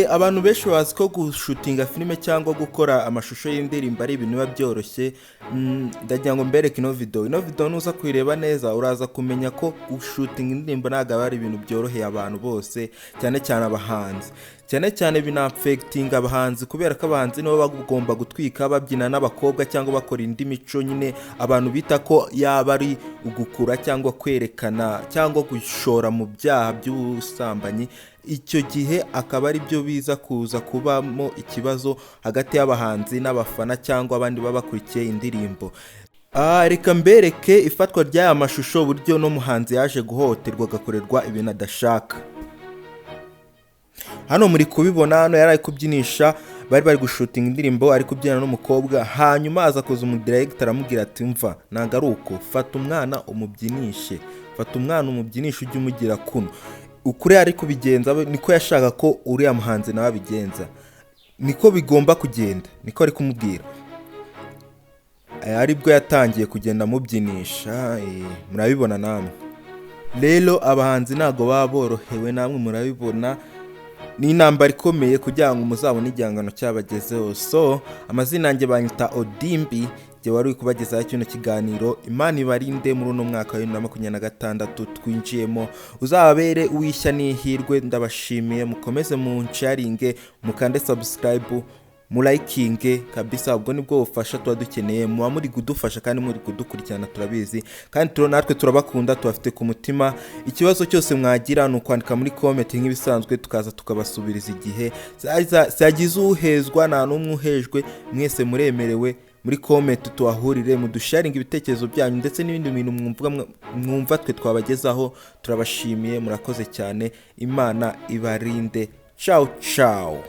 Abantu benshi bazi ko gushutinga filime cyangwa gukora amashusho y'indirimbo ari ibintu biba byoroshye. Ndagira ngo mbereke ino video nuza kuyireba neza uraza kumenya ko gushutinga indirimbo ntabwo ari ibintu byoroheye abantu bose, cyane cyane abahanzi. Cyane cyane binafectinga abahanzi kubera ko abahanzi nibo bagomba gutwika babyina n'abakobwa cyangwa bakora indi mico nyine abantu bita ko yaba ari ugukura cyangwa kwerekana cyangwa gushora mu byaha by'ubusambanyi. Icyo gihe akaba ari byo biza kuza kubamo ikibazo hagati y'abahanzi n'abafana cyangwa abandi baba bakurikiye indirimbo. Reka mbereke ifatwa ry'aya mashusho buryo no muhanzi yaje guhohoterwa agakorerwa ibintu adashaka. Hano muri kubibona, hano yari ari kubyinisha, bari gushutinga indirimbo, ari kubyina n'umukobwa, hanyuma aza kuza umudirector aramubwira ati mva ntago ari uko, fata umwana umubyinishe ujye umugira kuno. Ukuri ari kubigenza niko yashaka ko uriya muhanzi nawe abigenza, niko bigomba kugenda, niko ari kumubwira. Aribwo yatangiye kugenda amubyinisha, murabibona namwe. Rero abahanzi ntago baba borohewe, namwe murabibona. Ni intambara ikomeye kugira ngo muzabone igihangano cyabagezeho. So amazina yanjye banyita Odimbi, jye wari kubagezaho kino kiganiro. Imana ibarinde muri uno mwaka wa 2026 twinjiyemo, uzababere uwishya n'ihirwe. Ndabashimiye, mukomeze mu sharinge, mukande subscribe, mulayikinge kabisa. Ubwo nibwo bufasha tuba dukeneye, muba muri kudufasha kandi muri kudukurikirana, turabizi kandi natwe turabakunda, tubafite ku mutima. Ikibazo cyose mwagira ni ukwandika muri comment nk'ibisanzwe, tukaza tukabasubiriza igihe. Zagize uhezwa nta n'umwe uhejwe, mwese muremerewe. Muri comment tuhahurire, mudusharinga ibitekerezo byanyu ndetse n'ibindi bintu mwumva twe twabagezaho. Turabashimiye, murakoze cyane. Imana ibarinde. Ciao ciao.